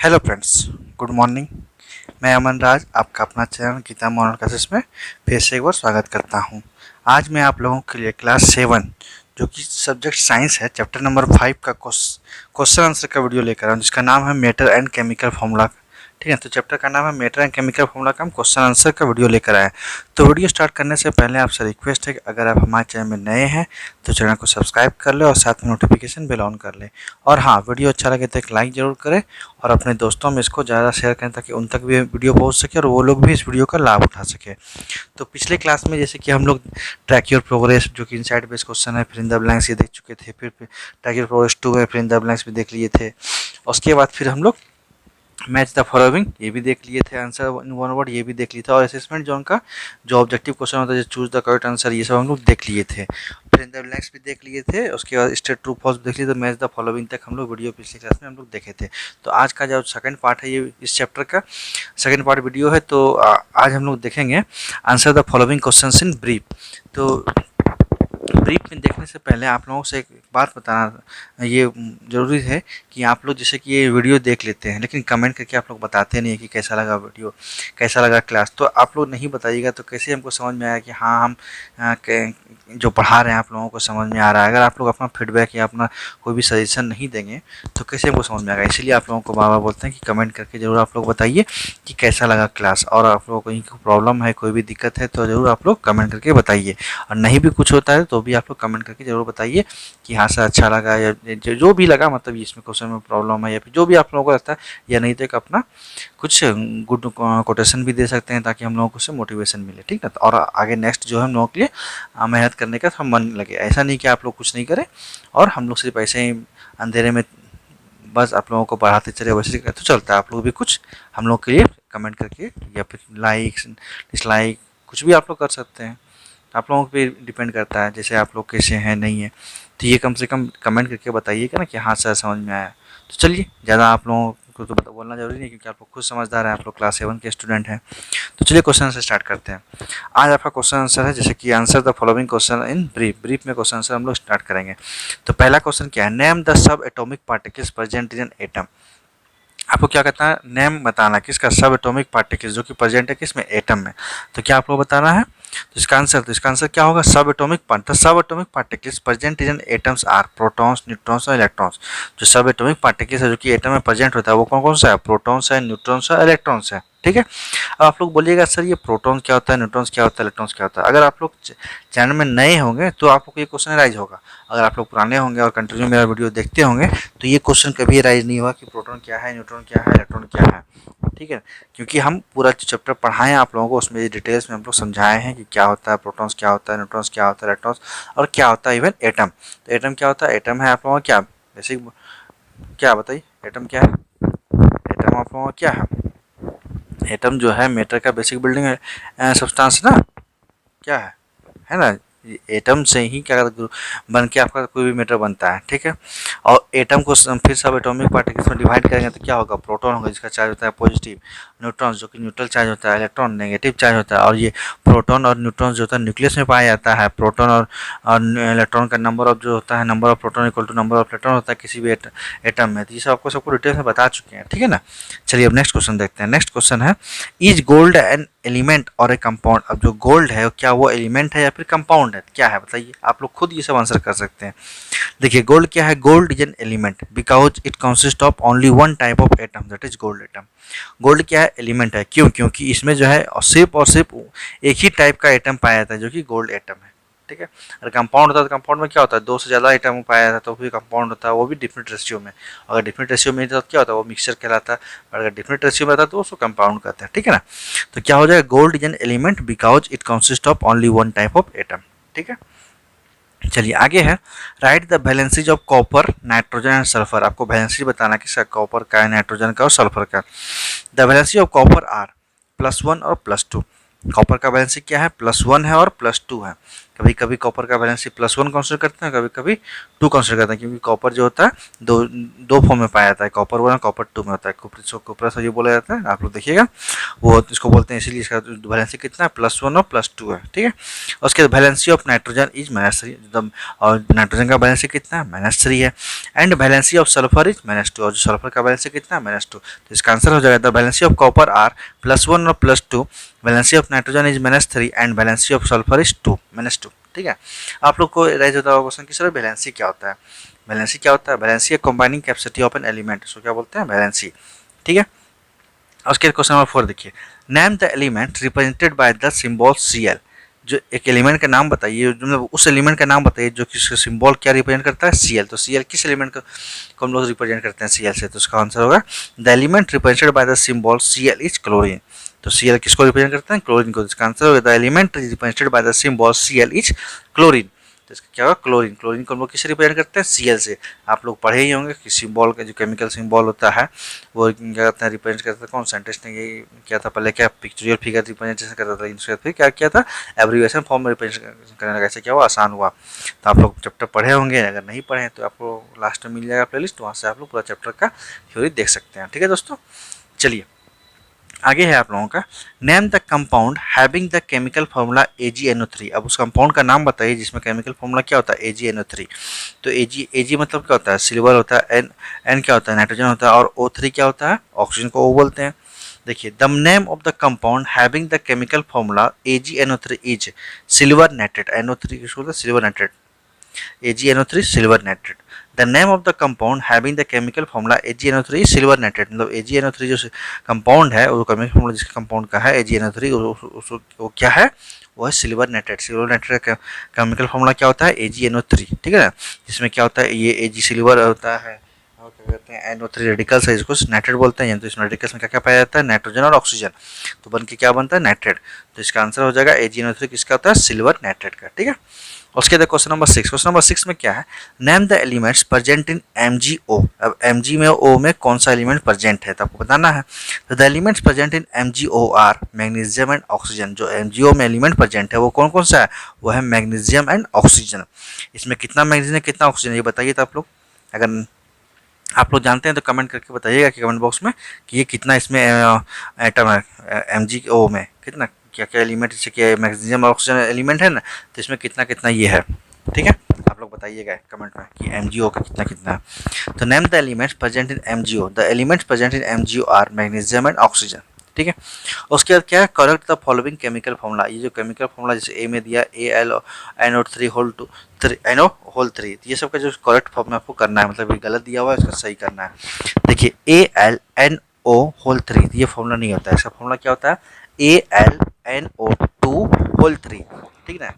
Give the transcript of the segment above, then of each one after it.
Hello friends, good morning. मैं अमन राज आपका अपना चैनल गीता मॉडल क्लासेस में फिर से एक बार स्वागत करता हूं। आज मैं आप लोगों के लिए क्लास 7 जो कि सब्जेक्ट साइंस है, चैप्टर नंबर 5 का क्वेश्चन आंसर का वीडियो लेकर आऊँ, जिसका नाम है मेटर एंड केमिकल फॉर्मूला। ठीक है, तो चैप्टर का नाम है मेटर एंड केमिकल फॉर्मूला का हम क्वेश्चन आंसर का वीडियो लेकर आए। तो वीडियो स्टार्ट करने से पहले आपसे रिक्वेस्ट है कि अगर आप हमारे चैनल में नए हैं तो चैनल को सब्सक्राइब कर ले और साथ में नोटिफिकेशन बेल ऑन कर ले। और हाँ, वीडियो अच्छा लगे तो एक लाइक ज़रूर करें और अपने दोस्तों में इसको ज़्यादा शेयर करें ताकि उन तक भी वीडियो पहुंच सके और वो लोग भी इस वीडियो का लाभ उठा सके। तो पिछले क्लास में जैसे कि हम लोग ट्रैक योर प्रोग्रेस जो कि इनसाइड बेस्ड क्वेश्चन है, फिर इन द ब्लैंक्स ये देख चुके थे, फिर ट्रैक योर प्रोग्रेस 2 है, फिर इन द ब्लैंक्स भी देख लिए थे। उसके बाद फिर हम लोग मैच द फॉलोइंग ये भी देख लिए थे, आंसर इन वन वर्ड ये भी देख लिया था, और असेसमेंट जोन का जो ऑब्जेक्टिव क्वेश्चन होता है, जो चूज द करेक्ट आंसर, ये सब हम लोग देख लिए थे। फिर इन द ब्लैंक्स भी देख लिए थे, उसके बाद स्टेट ट्रू फॉल्स देख लिए। तो मैच द फॉलोइंग तक हम लोग वीडियो पिछले क्लास में हम लोग देखे थे। तो आज का जो सेकंड पार्ट है, ये इस चैप्टर का सेकंड पार्ट वीडियो है। तो आज हम लोग देखेंगे answer the following questions in brief. तो ब्रीफ में देखने से पहले आप लोगों से एक बात बताना ये ज़रूरी है कि आप लोग जैसे कि ये वीडियो देख लेते हैं लेकिन कमेंट करके आप लोग बताते नहीं है कि कैसा लगा वीडियो, कैसा लगा क्लास। तो आप लोग नहीं बताइएगा तो कैसे हमको समझ में आएगा कि हाँ हम जो पढ़ा रहे हैं आप लोगों को समझ में आ रहा है। अगर आप लोग अपना फीडबैक या अपना कोई भी सजेशन नहीं देंगे तो कैसे हमको समझ में आएगा। इसलिए आप लोगों को बार बार बोलते हैं कि कमेंट करके ज़रूर आप लोग बताइए कि कैसा लगा क्लास, और आप लोगों को कहीं प्रॉब्लम है, कोई भी दिक्कत है तो ज़रूर आप लोग कमेंट करके बताइए। और नहीं भी कुछ होता है तो भी आप लोग कमेंट करके ज़रूर बताइए कि हाँ सर अच्छा लगा, या जो भी लगा, मतलब इसमें क्वेश्चन में प्रॉब्लम है या फिर जो भी आप लोगों को लगता है, या नहीं तो एक अपना कुछ गुड कोटेशन भी दे सकते हैं ताकि हम लोगों को उससे मोटिवेशन मिले। ठीक है, और आगे नेक्स्ट जो है हम लोगों के लिए मेहनत करने का थोड़ा मन लगे। ऐसा नहीं कि आप लोग कुछ नहीं करें और हम लोग सिर्फ ऐसे ही अंधेरे में बस आप लोगों को पढ़ाते चले, वैसे तो चलता है। आप लोग भी कुछ हम लोग के लिए कमेंट करके या फिर लाइक डिसलाइक कुछ भी आप लोग कर सकते हैं। आप लोगों पे डिपेंड करता है जैसे आप लोग कैसे हैं नहीं है। तो ये कम से कम कमेंट करके बताइएगा ना कि हाँ सर समझ में आया। तो चलिए, ज़्यादा आप लोगों को तो बोलना जरूरी नहीं क्योंकि आप लोग खुद समझदार हैं, आप लोग क्लास 7 के स्टूडेंट हैं। तो चलिए क्वेश्चन से स्टार्ट करते हैं। आज आपका क्वेश्चन आंसर है जैसे कि answer the following question in brief. Brief में क्वेश्चन आंसर हम लोग स्टार्ट करेंगे। तो पहला क्वेश्चन क्या है, name the sub atomic particles present in an atom. आपको क्या कहता है, नेम बताना किसका, सब एटॉमिक पार्टिकल्स जो कि प्रेजेंट है किसमें, एटम में। तो क्या आप लोग बताना है, तो इसका आंसर क्या होगा, सब atomic particles present in atoms are protons, neutrons और इलेक्ट्रॉन्स। जो सब एटॉमिक पार्टिकल्स है जो कि एटम में प्रेजेंट होता है वो कौन कौन सा है, प्रोटॉन्स है, न्यूट्रॉन्स है, इलेक्ट्रॉन्स है। ठीक है, अब आप लोग बोलिएगा सर ये प्रोटॉन क्या होता है, न्यूट्रॉन्स क्या होता है, इलेक्ट्रॉन्स क्या होता है। अगर आप लोग चैनल में नए होंगे तो आप लोग को ये क्वेश्चन राइज होगा। अगर आप लोग पुराने होंगे और कंटिन्यू मेरा वीडियो देखते होंगे तो ये क्वेश्चन कभी राइज नहीं हुआ कि प्रोटॉन क्या है, न्यूट्रॉन क्या है, इलेक्ट्रॉन क्या है। ठीक है, क्योंकि हम पूरा चैप्टर पढ़ाए हैं आप लोगों को, उसमें डिटेल्स में हम लोग समझाए हैं कि क्या होता है प्रोटॉन्स, क्या होता है न्यूट्रॉन्स, क्या होता है इलेक्ट्रॉन्स, और क्या होता है इवन एटम। तो एटम क्या होता है, एटम है आप लोगों का क्या बेसिक, क्या बताइए एटम क्या है। एटम आप लोगों का क्या है, एटम जो है मैटर का बेसिक बिल्डिंग सब्सटेंस ना, क्या है ना। एटम से ही क्या बन के आपका कोई भी मैटर बनता है। ठीक है, और एटम को फिर सब एटॉमिक पार्टिकल्स में डिवाइड करेंगे तो क्या होगा, प्रोटॉन होगा जिसका चार्ज होता है पॉजिटिव, न्यूट्रॉन जो कि न्यूट्रल चार्ज होता है, इलेक्ट्रॉन नेगेटिव चार्ज होता है। और ये प्रोटॉन और न्यूट्रॉन जो होता है न्यूक्लियस में पाया जाता है। प्रोटॉन और इलेक्ट्रॉन का नंबर ऑफ जो होता है, number of proton equal to number of electron होता है किसी भी एटम में। तो ये सब आपको सबको डिटेल्स में बता चुके हैं। ठीक है ना, चलिए अब नेक्स्ट क्वेश्चन देखते हैं। नेक्स्ट क्वेश्चन है, इज गोल्ड एन एलिमेंट और ए कंपाउंड। अब जो गोल्ड है क्या वो एलिमेंट है या फिर कंपाउंड है, क्या है बताइए। आप लोग खुद ये सब आंसर कर सकते हैं। देखिए गोल्ड क्या है, gold is an element because it consist of only one type of atom that is gold atom. Gold क्या है, एलिमेंट है। क्यों, क्योंकि इसमें जो है और सिर्फ एक ही टाइप का एटम पाया जाता है जो कि गोल्ड एटम है। ठीक है, अगर कंपाउंड होता है तो कंपाउंड में क्या होता है, दो से ज़्यादा आइटम पाया जाता है तो भी कंपाउंड होता है, वो भी डिफरेंट रेशियो में। अगर डिफरेंट रेशियो में तो क्या होता है, वो मिक्सचर कहलाता है। और अगर डिफरेंट रेशियो में रहता है तो उसको कंपाउंड कहते हैं। ठीक है ना, तो क्या हो जाएगा, gold is an element because it consist of only one type of atom. ठीक है, चलिए आगे है, right the valencies of copper, nitrogen and sulphur. आपको वैलेंसी बताना किसका, कॉपर का है, नाइट्रोजन का और सल्फर का। The valency of copper are +1 और +2। कॉपर का वैलेंसी क्या है, +1 है और +2 है। कभी कभी कॉपर का वैलेंसी +1 कंसिडर करते हैं, कभी कभी 2 कंसिडर करते हैं, क्योंकि कॉपर जो होता है दो फॉर्म में पाया जाता है, कॉपर 1 और कॉपर 2 में होता है। कुप्रा ये बोला जाता है, आप लोग देखिएगा, वो इसको बोलते हैं, इसीलिए इसका वैलेंसी कितना है, +1 और +2 है, ठीक है। उसके बाद वैलेंसी ऑफ नाइट्रोजन इज -3, और नाइट्रोजन का वैलेंसी कितना है, -3 है। And valency of sulphur is -2, और जो सल्फर का वैलेंसी कितना है, -2। तो इसका आंसर हो जाएगा the valency of copper are +1 और +2, valency of nitrogen is -3 and valency of sulphur is -2, ठीक है। आप लोग को राइज होता होगा क्वेश्चन कि सर वैलेंसी क्या होता है। वैलेंसी क्या होता है, वैलेंसी है combining capacity of an element, इसको क्या बोलते हैं, वैलेंसी, ठीक है। उसके क्वेश्चन नंबर 4 देखिए, name the element represented by the symbol Cl, जो एक एलिमेंट का नाम बताइए, मतलब उस एलिमेंट का नाम बताइए जो कि सिंबल क्या रिप्रेजेंट करता है, Cl। तो Cl किस एलिमेंट को हम लोग रिप्रेजेंट करते हैं Cl से, तो उसका आंसर होगा the element represented by the symbol Cl is chlorine. तो Cl किसको रिप्रेजेंट करते हैं, क्लोरीन को। इसका आंसर होगा the element represented by the symbol Cl is chlorine. तो इसका क्या होगा, क्लोरीन। क्लोरीन को हम लोग किससे रिप्रेजेंट करते हैं, Cl से। आप लोग पढ़े ही होंगे कि सिंबल का जो केमिकल सिंबल होता है वो क्या करते हैं, रिप्रेजेंट करता है, कौन साइंटिस्ट ने ये किया था पहले, क्या पिक्चोरियल फिगर रिप्रेजेंटेशन करता था, इनसे फिर क्या किया था, एब्रीविएशन फॉर्म में रिप्रेजेंट करने लगा, कैसे क्या हुआ, आसान हुआ। तो आप लोग चैप्टर पढ़े होंगे, अगर नहीं पढ़े हैं तो आपको लास्ट में मिल जाएगा प्लेलिस्ट, वहाँ से आप लोग पूरा चैप्टर का थ्योरी देख सकते हैं, ठीक है दोस्तों। चलिए आगे है आप लोगों का, name the compound having the chemical formula AgNO3। अब उस कंपाउंड का नाम बताइए जिसमें केमिकल फार्मूला क्या होता है, AgNO3। तो Ag मतलब क्या होता है, सिल्वर होता है, N क्या होता है, नाइट्रोजन होता है, और O3 क्या होता है, ऑक्सीजन को O बोलते हैं। देखिए, the name of the compound having the chemical formula AgNO3 is silver nitrate. NO3 किसको बोलते हैं, silver nitrate, AgNO3 silver nitrate. The name of the compound having the chemical formula AgNO3 silver nitrate, मतलब AgNO3 जो compound है, वो chemical formula जिसके compound का है AgNO3, वो क्या है, वो है सिल्वर नाइट्रेट। सिल्वर नाइट्रेट का केमिकल फार्मूला क्या होता है, AgNO3, ठीक है ना। जिसमें क्या होता है, ये Ag सिल्वर होता है, और क्या कहते हैं, NO3 रेडिकल्स है, इसको नाइट्रेट बोलते हैं। तो इसमें रेडिकल्स में क्या क्या पाया जाता है, नाइट्रोजन और ऑक्सीजन, तो बन के क्या बनता है, नाइट्रेट। तो इसका आंसर हो जाएगा AgNO3 किसका होता है, सिल्वर नाइट्रेट का, ठीक है। उसके बाद क्वेश्चन नंबर 6, क्वेश्चन नंबर 6 में क्या है, name the elements present in MgO। अब Mg में O में कौन सा एलिमेंट प्रेजेंट है, तो आपको बताना है। तो the elements present in MgO are magnesium and oxygen. जो MgO में एलिमेंट प्रेजेंट है वो कौन कौन सा है, वो है मैग्नीशियम एंड ऑक्सीजन। इसमें कितना मैग्नीशियम कितना ऑक्सीजन, ये बताइए। तो आप लोग अगर आप लोग जानते हैं तो कमेंट करके बताइएगा कि कमेंट बॉक्स में कि ये कितना इसमें एटम है, MgO में कितना, क्या क्या एलिमेंट, जैसे कि मैग्नीशियम और ऑक्सीजन एलिमेंट है ना, तो इसमें कितना कितना ये है, ठीक है। आप लोग बताइएगा कमेंट में कि MgO का कितना कितना है। तो name the elements present in MgO। The elements present in MgO are magnesium and oxygen, ठीक है। उसके बाद क्या है, correct the following chemical formula. ये जो केमिकल फार्मूला जैसे ए में दिया AlNO3 होल 3, ये सब का जो करेक्ट फॉर्म में आपको करना है, मतलब ये गलत दिया हुआ है, इसका सही करना है। देखिए AlNO होल 3, ये फॉर्मूला नहीं होता है, इसका फॉर्मूला क्या होता है, AlNO2 होल 3, ठीक है ना।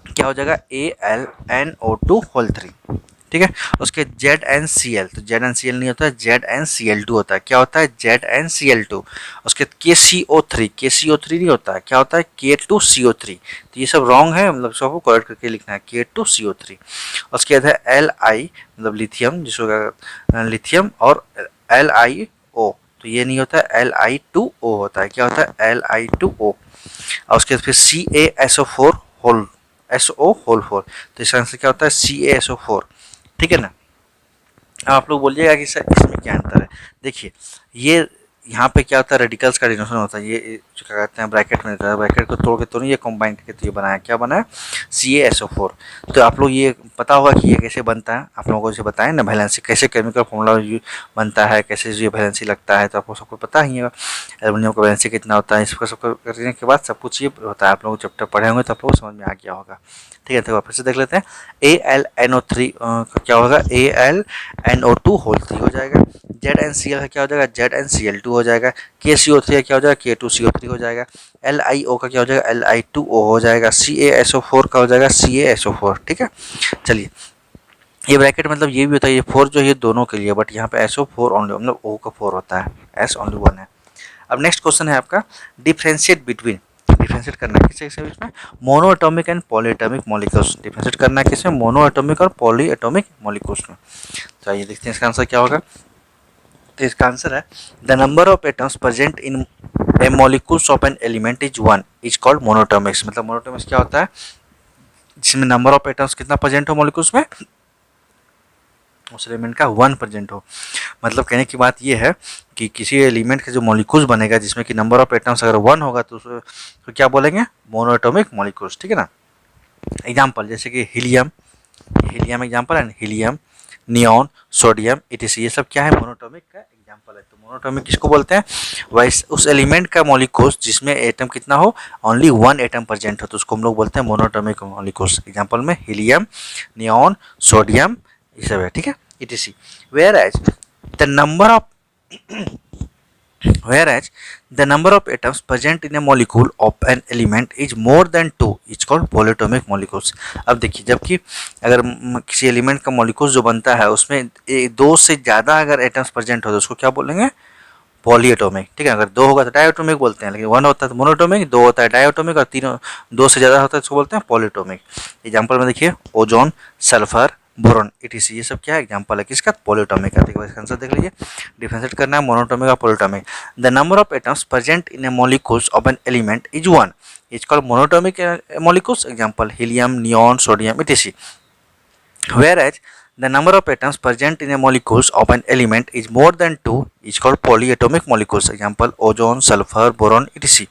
क्या हो जाएगा, AlNO2 होल 3, ठीक है। उसके ZnCl, तो ZnCl नहीं होता है, ZnCl2 होता है। क्या होता है, ZnCl2। उसके KCO3 नहीं होता है, क्या होता है, K2CO3। तो ये सब रॉन्ग है, मतलब सबको करेक्ट करके लिखना है, K2CO3। उसके बाद है Li, मतलब लिथियम, जिसको लिथियम, और LiO, तो ये नहीं होता है, Li2O होता है। क्या होता है, Li2O। और उसके बाद फिर CaSO4 होल होल 4, तो इसका आंसर क्या होता है, CaSO4, ठीक है ना। आप लोग बोलिएगा कि सर इसमें क्या अंतर है। देखिए, ये यहाँ पे क्या होता है, रेडिकल्स का डिनोशन होता है, ये जो क्या कहते हैं ब्रैकेट में रहता है, ब्रैकेट को तोड़ के तो नहीं, ये कंबाइन करके तो ये बनाया, क्या बनाया, CaSO4। तो आप लोग ये पता होगा कि ये कैसे बनता है, आप लोगों को जैसे बताएं ना, वैलेंसी कैसे केमिकल फॉर्मूला बनता है, कैसे ये वैलेंसी लगता है, तो आपको सबको पता ही है एल्युमिनियम का वैलेंसी कितना होता है। इसको सबको करने के बाद सब कुछ ये होता है, आप लोग चैप्टर पढ़े होंगे तो आप लोग समझ में आ गया होगा, ठीक है। तो वापस से देख लेते हैं, AlNO3 का क्या होगा, AlNO2 होल 3 हो जाएगा। ZnCl का क्या हो जाएगा, ZnCl2 हो जाएगा। KCO3 का क्या हो जाएगा, K2CO3 हो जाएगा। LiO का क्या हो जाएगा, Li2O हो जाएगा। CaSO4 का हो जाएगा, CaSO4, ठीक है। चलिए, ये ब्रैकेट मतलब ये भी होता है, ये 4 जो ये दोनों के लिए, बट यहाँ पे SO4 ओनली, मतलब O का 4 होता है, S ओनली 1 है। अब नेक्स्ट क्वेश्चन है आपका, डिफरेंशिएट बिटवीन, डिफरेंशिएट करना है किसके बीच में, mono atomic and poly atomic molecules. Differentiate करना है किसमें, मोनो एटॉमिक और पॉली एटॉमिक मॉलिक्यूल्स में। तो आइए देखते हैं इसका आंसर क्या होगा। तो इसका आंसर है, the number of atoms present in a molecules of an element is 1 is called monatomics. मतलब मोनोटॉमिक्स क्या होता है, जिसमें नंबर ऑफ एटम्स कितना प्रेजेंट हो मॉलिक्यूल्स में, उस एलिमेंट का 1% हो। मतलब कहने की बात ये है कि किसी एलिमेंट के जो मॉलिक्यूल्स बनेगा जिसमें कि नंबर ऑफ एटम्स अगर 1 होगा तो क्या बोलेंगे, मोनोएटॉमिक मॉलिक्यूल्स, ठीक है ना। एग्जाम्पल जैसे कि हीलियम, हीलियम एग्जाम्पल है, हीलियम, नियॉन, सोडियम इटीसी, ये सब क्या है, मोनोटॉमिक का एग्जाम्पल है। तो मोनोटॉमिक किसको बोलते हैं, वैसे उस एलिमेंट का मॉलिक्यूल्स जिसमें एटम कितना हो, ओनली 1 एटम प्रेजेंट हो, तो उसको हम लोग बोलते हैं मोनोटॉमिक मॉलिक्यूल्स। एग्जाम्पल में हीलियम, नियॉन, सोडियम, ये सब है, ठीक है, ETC. Whereas the number of whereas the number of atoms present in a molecule of an element is more than 2 is called polyatomic molecules। अब देखिए, जबकि अगर किसी एलिमेंट का मॉलिक्यूल जो बनता है उसमें 2 से ज़्यादा अगर एटम्स प्रेजेंट हो तो उसको क्या बोलेंगे, पॉलीएटॉमिक, ठीक है। अगर 2 होगा तो डायएटॉमिक बोलते हैं, लेकिन 1 होता है तो मोनोटॉमिक, 2 होता है डायएटॉमिक, और 3 2 से ज़्यादा होता है उसको बोलते हैं पॉलीएटॉमिक। एग्जाम्पल में देखिए, ओजोन, सल्फर, बोरॉन इटीसी, ये सब क्या है, एग्जांपल है किसका, पॉलीएटॉमिक का। देखिए इसका आंसर देख लीजिए, डिफरेंशिएट करना है मोनोटॉमिक और polyatomic. The number of atoms present in a molecules of an element is 1 is called monoatomic molecules. Example helium, neon, sodium etc.. Whereas the number of atoms present in a molecules of an element is more than 2 is called polyatomic molecules। Example ozone, sulphur, boron etc..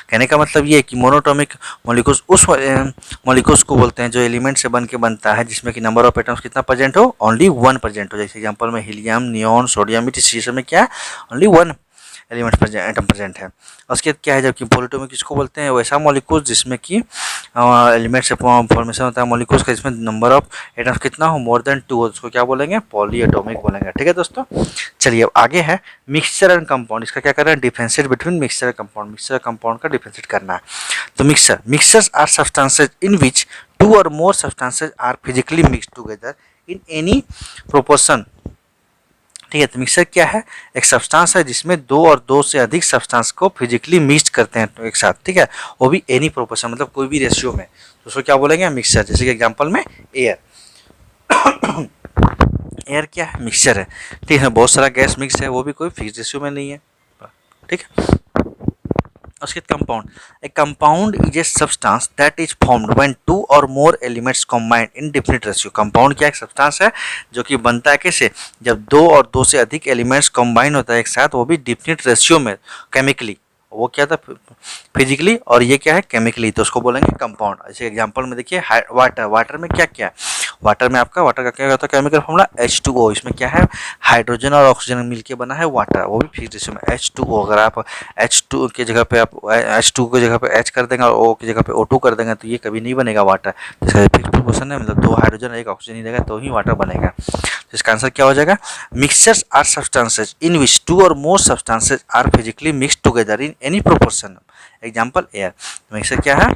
कहने का मतलब ये है कि monoatomic molecules उस molecules को बोलते हैं जो एलिमेंट से बन के बनता है जिसमें कि नंबर ऑफ एटम्स कितना प्रेजेंट हो, ओनली 1 प्रेजेंट हो। जैसे एग्जांपल में हीलियम, नियॉन, सोडियम इटीसी में क्या है, ओनली 1 एलिमेंट एटम प्रेजेंट है। उसके बाद क्या है, जबकि पॉलीएटॉमिक किसको बोलते हैं, वैसा मॉलिक्यूल जिसमें कि एलिमेंट से फॉर्मेशन होता है मॉलिक्यूल्स का जिसमें नंबर ऑफ एटम्स कितना हो, मोर देन 2 हो, उसको क्या बोलेंगे, पॉलीएटॉमिक बोलेंगे, ठीक है दोस्तों। चलिए अब आगे है मिक्सचर एंड कंपाउंड। इसका क्या करना है, differentiate between mixture and compound. Mixture compound का डिफरेंशिएट करना है। तो mixtures are substances in which 2 और more substances are physically mixed together in any proportion, ठीक है। तो मिक्सर क्या है, एक सब्सटेंस है जिसमें 2 और 2 से अधिक सब्सटेंस को फिजिकली मिक्स करते हैं एक साथ, ठीक है, वो भी एनी प्रोपोर्शन, मतलब कोई भी रेशियो में, तो उसको क्या बोलेंगे, मिक्सर। जैसे कि एग्जांपल में एयर एयर क्या है, मिक्सचर है, ठीक है, बहुत सारा गैस मिक्स है, वो भी कोई फिक्स रेशियो में नहीं है, ठीक है। उसके compound, A compound is a substance that is formed when 2 और more elements combined in different ratio. Compound क्या एक सब्सटेंस है जो कि बनता है कैसे, जब 2 और 2 से अधिक एलिमेंट्स कंबाइन होता है एक साथ, वो भी डिफरेंट रेशियो में, केमिकली, वो क्या था, फिजिकली, और ये क्या है, केमिकली, तो उसको बोलेंगे कंपाउंड। जैसे एग्जांपल में देखिए वाटर, वाटर में क्या क्या है, वाटर में आपका वाटर का क्या होता है, केमिकल फॉर्मूला H2O। इसमें क्या है, हाइड्रोजन और ऑक्सीजन मिलके बना है वाटर, वो भी फिक्स रेशियो में H2O। अगर आप H2 की जगह पे आप H2 की जगह पे H कर देंगे और O की जगह पे O2 कर देंगे तो ये कभी नहीं बनेगा वाटर। तो इसका फिक्स प्रोपोर्शन है, मतलब 2 हाइड्रोजन और 1 ऑक्सीजन ही रहेगा तो ही वाटर बनेगा। तो इसका आंसर क्या हो जाएगा, mixtures are substances in which 2 और more substances are physically mixed together in any proportion. Example air. Mixture क्या है,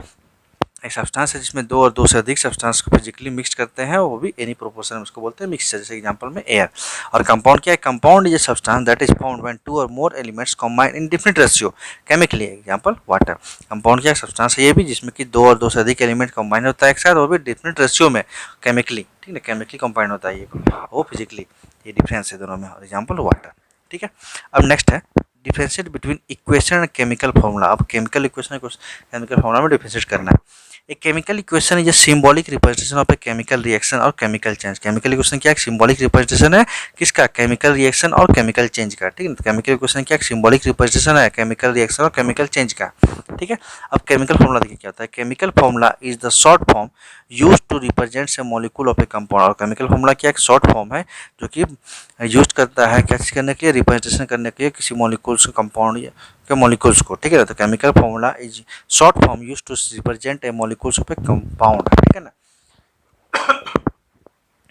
एक सब्सटेंस है जिसमें 2 और 2 से अधिक सब्सटेंस को फिजिकली मिक्स करते हैं, वो भी एनी प्रोपोर्शन में, उसको बोलते हैं मिक्सचर। जैसे एग्जांपल में एयर। और कंपाउंड क्या है, compound is a substance that is found when 2 और more elements combine in different ratio chemically. Example water. Compound क्या है, सब्सटेंस है ये भी जिसमें कि 2 और 2 से अधिक एलिमेंट कंबाइन होता है एक साथ, वो भी डिफरेंट रेशियो में केमिकली, ठीक है, केमिकली कंबाइन होता है ये, वो फिजिकली, ये डिफरेंस है दोनों में। एग्जांपल वाटर, ठीक है। अब नेक्स्ट है differentiate between equation and chemical formula. अब केमिकल इक्वेशन केमिकल फॉर्मूला में डिफरेंशिएट करना है। A chemical equation is a symbolic representation of a chemical reaction और chemical change। chemical equation क्या है, symbolic representation है किसका, chemical reaction और chemical change का, ठीक है। chemical equation क्या है, symbolic representation है chemical reaction और chemical change का, ठीक है। अब chemical formula देखिए क्या होता है, chemical formula is the short form used to represent a molecule of a compound। और chemical formula क्या एक short form है जो कि यूज करता है क्या चीज करने के लिए, रिप्रेजेंटेशन करने के लिए किसी मॉलिक्यूल्स कंपाउंड के मॉलिक्यूल्स को, ठीक है। तो chemical formula is short form used to represent a molecules of a compound, ठीक है ना।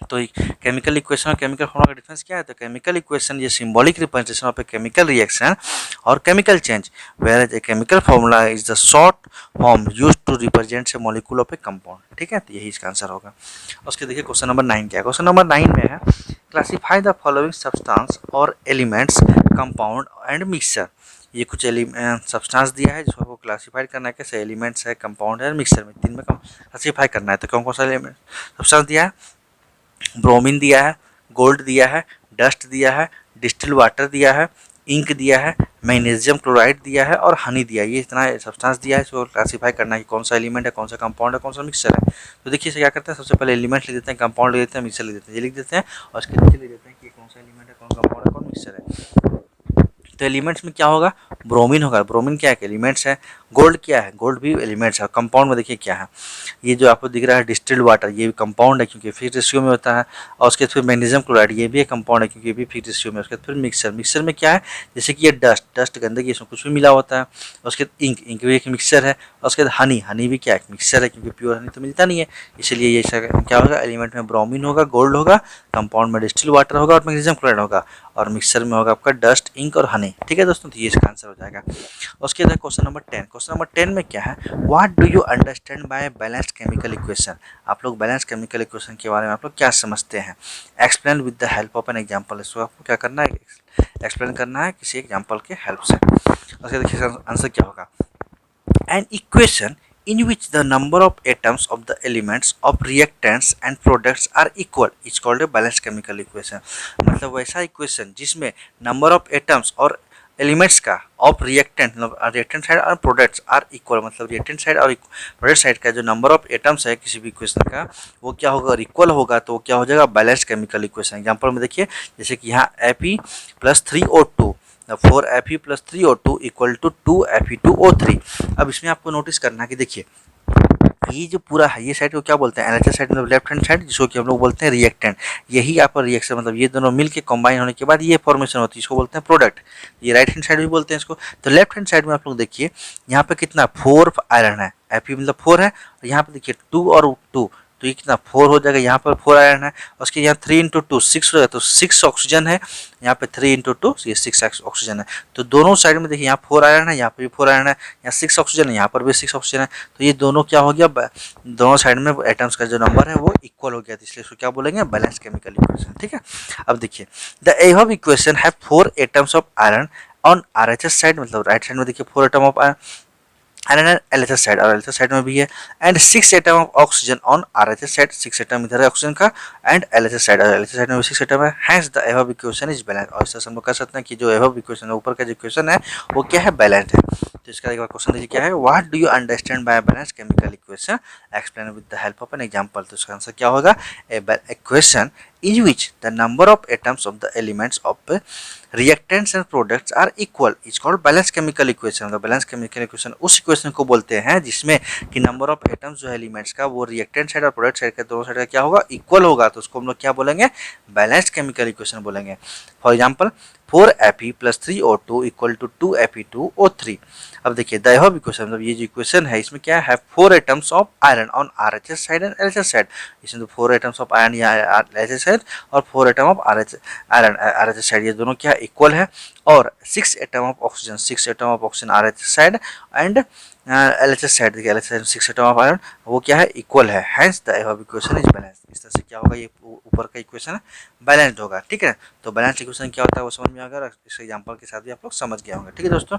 तो केमिकल इक्वेशन और केमिकल फॉर्मूला का डिफरेंस क्या है, तो केमिकल इक्वेशन ये symbolic representation of a chemical reaction और chemical change, where a chemical formula is the short form used to represent a molecule of a compound, ठीक है। तो यही इसका आंसर होगा। उसके देखिए क्वेश्चन नंबर 9 क्या है, क्वेश्चन नंबर 9 में है क्लासिफाई द फॉलोइंग सब्सटेंस और एलिमेंट्स कंपाउंड एंड मिक्सचर। ये कुछ सब्सटेंस दिया है जिसको आपको क्लासीफाई करना है, कैसे एलिमेंट्स है, कंपाउंड है, मिक्सचर में, तीन में क्लासीफाई करना है। तो कौन कौन सा एलिमेंट सब्सटेंस दिया है, ब्रोमीन दिया है, गोल्ड दिया है, डस्ट दिया है, डिस्टिल वाटर दिया है, इंक दिया है, मैग्नीशियम क्लोराइड दिया है और हनी दिया है। ये इतना सब्सटेंस दिया है, इसको क्लासीफाई करना है कि कौन सा एलिमेंट है, कौन सा कंपाउंड है, कौन सा मिक्सचर है। तो देखिए इसे क्या करते हैं, सबसे पहले एलिमेंट लिख देते हैं, कंपाउंड लिख देते हैं, मिक्सचर लिख देते हैं, ये लिख देते हैं और उसके नीचे लिख देते हैं कि कौन सा एलिमेंट है, कौन कंपाउंड है, कौन मिक्सचर है। तो एलिमेंट्स में क्या होगा, ब्रोमीन होगा। ब्रोमीन क्या है, एलिमेंट्स है। गोल्ड क्या है, गोल्ड भी एलिमेंट्स है। कंपाउंड में देखिए क्या है, ये जो आपको दिख रहा है डिस्टिल्ड वाटर, ये भी कंपाउंड है क्योंकि फिक्स रेशियो में होता है। और उसके फिर मैग्नीशियम क्लोराइड, ये भी एक कंपाउंड है क्योंकि ये भी फिक्स रेशियो में। उसके फिर मिक्सर, मिक्सर में क्या है, जैसे कि ये डस्ट, डस्ट गंदगी, इसमें कुछ भी मिला होता है। उसके इंक, इंक भी एक मिक्सर है। और उसके बाद हनी, हनी भी क्या है, मिक्सर है क्योंकि प्योर हनी तो मिलता नहीं है, इसलिए ये क्या होगा, एलिमेंट में ब्रोमीन होगा, गोल्ड होगा, कंपाउंड में डिस्टिल्ड वाटर होगा और मैग्नीशियम क्लोराइड होगा, और मिक्सर में होगा आपका डस्ट, इंक और हनी। ठीक है दोस्तों, तो ये इसका आंसर हो जाएगा। उसके बाद क्वेश्चन नंबर 10, क्वेश्चन नंबर 10 में क्या है, what do you understand by balanced chemical equation. आप लोग बैलेंस्ड केमिकल इक्वेशन के बारे में आप लोग क्या समझते हैं, explain with the help of an example. इसको आपको क्या करना है, एक्सप्लेन करना है किसी एग्जांपल के हेल्प से। उसके देखिए आंसर क्या होगा, an equation in which the number of atoms of the elements of reactants and products are equal is called a balanced chemical equation। मतलब वैसा इक्वेशन जिसमें नंबर ऑफ एटम्स और एलिमेंट्स का ऑफ रिएक्टेंट, मतलब reactant side और products are equal, मतलब reactant side और product side का जो नंबर ऑफ एटम्स है किसी भी इक्वेशन का, वो क्या होगा, इक्वल होगा, तो वो क्या हो जाएगा, बैलेंस्ड केमिकल इक्वेशन। एग्जांपल में देखिए, जैसे कि यहाँ Fe+3O2, 4Fe+3O2 equal to 2Fe2O3। अब इसमें आपको नोटिस करना है कि देखिए ये जो पूरा है, ये साइड को क्या बोलते हैं, एनएचएस साइड, मतलब लेफ्ट हैंड साइड, जिसको कि हम लोग बोलते हैं रिएक्टेंट। यही आपका रिएक्शन, मतलब ये दोनों मिलके कंबाइन होने के बाद ये फॉर्मेशन होती है, इसको बोलते हैं प्रोडक्ट। ये राइट हैंड साइड भी बोलते हैं इसको। तो लेफ्ट हैंड साइड में आप लोग देखिए, यहाँ पे कितना 4 आयरन है, Fe मतलब 4 है, और यहाँ पे देखिए 2 और 2, तो ये कितना 4 हो जाएगा। यहाँ पर 4 आयरन है, उसके यहाँ 3 इंटू 2 6 हो जाएगा, तो 6 ऑक्सीजन है। यहाँ पे 3 इंटू 2 ये 6 ऑक्सीजन है। तो दोनों साइड में देखिए, यहाँ 4 आयरन है, यहाँ पे भी 4 आयरन है, यहाँ 6 ऑक्सीजन है, यहाँ पर भी 6 ऑक्सीजन है। तो ये दोनों क्या हो गया, दोनों साइड में एटम्स का जो नंबर है वो इक्वल हो गया, तो इसलिए इसको क्या बोलेंगे, बैलेंस केमिकल इक्वेशन। ठीक है, अब देखिए, the above equation have 4 atoms of iron on RHS side, मतलब राइट साइड में देखिए 4 atom of iron LHS side, और एलएचएस साइड में भी है, and 6 atom of oxygen on RHS side, 6 atom इधर है ऑक्सीजन का, एंड एलएचएस साइड, और एलएचएस साइड में भी 6 एटम है। Hence the above equation is balance. और इससे हम लोग कह सकते हैं कि जो एबव इक्वेशन है, ऊपर का जो इक्वेशन है वो क्या है, बैलेंस्ड है। तो इसका एक बार क्वेश्चन देखिए क्या है, what do you understand by balanced chemical equation, explain with the help of an example. तो इसका आंसर क्या होगा, equation in which the number of atoms of the elements of reactants and products are equal is called balanced chemical equation। तो balanced chemical equation उस equation को बोलते हैं जिसमें कि नंबर ऑफ एटम्स जो है एलिमेंट्स का, वो रिएक्टेंट साइड और प्रोडक्ट साइड का, दोनों साइड का क्या होगा, इक्वल होगा, तो उसको हम लोग क्या बोलेंगे, बैलेंस्ड केमिकल इक्वेशन बोलेंगे। For example 4Fe+3O2 equal to 2Fe2O3। अब देखिए द एबव इक्वेशन, मतलब ये जो इक्वेशन है इसमें क्या है, 4 atoms of iron on RHS side and LHS side. इसमें तो 4 एटम्स ऑफ आयरन या एलएचएस साइड और 4 atom of iron RHS side, ये दोनों क्या इक्वल है। और 6 atom of oxygen, 6 atom of oxygen RHS side and LHS side, देखिए LHS side 6 atom of iron, वो क्या है, इक्वल है। Hence the above equation is balanced. इस तरह से क्या होगा, ये ऊपर का इक्वेशन बैलेंस्ड होगा। ठीक है, तो बैलेंस्ड इक्वेशन क्या होता है वो समझ में आ गया, इस एग्जांपल के साथ भी आप लोग समझ गए होंगे। ठीक है दोस्तों,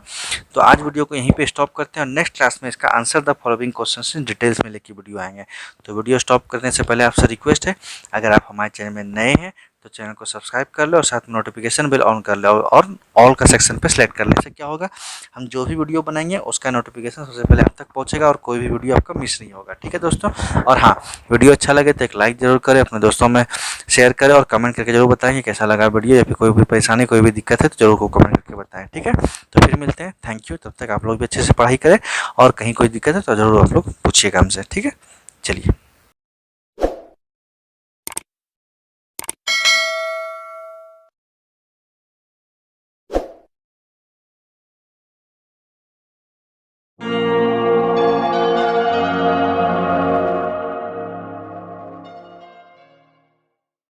तो आज वीडियो को यहीं पे स्टॉप करते हैं, और नेक्स्ट क्लास में इसका answer the following question details में लेके वीडियो आएंगे। तो वीडियो स्टॉप करने से पहले आपसे रिक्वेस्ट है, अगर आप हमारे चैनल में नए हैं तो चैनल को सब्सक्राइब कर लो और साथ में नोटिफिकेशन बिल ऑन कर लो, और ऑल का सेक्शन पे सेलेक्ट कर ले। इससे क्या होगा, हम जो भी वीडियो बनाएंगे उसका नोटिफिकेशन सबसे पहले आप तक पहुंचेगा और कोई भी वीडियो आपका मिस नहीं होगा। ठीक है दोस्तों, और हाँ, वीडियो अच्छा लगे तो एक लाइक जरूर करें, अपने दोस्तों में शेयर करें, और कमेंट करके जरूर बताएं कि कैसा लगा वीडियो, या फिर कोई भी परेशानी, कोई भी दिक्कत है तो जरूर को कमेंट करके बताएं। ठीक है, तो फिर मिलते हैं, थैंक यू। तब तक आप लोग भी अच्छे से पढ़ाई करें, और कहीं कोई दिक्कत है तो जरूर आप लोग पूछिएगा हमसे। ठीक है, चलिए।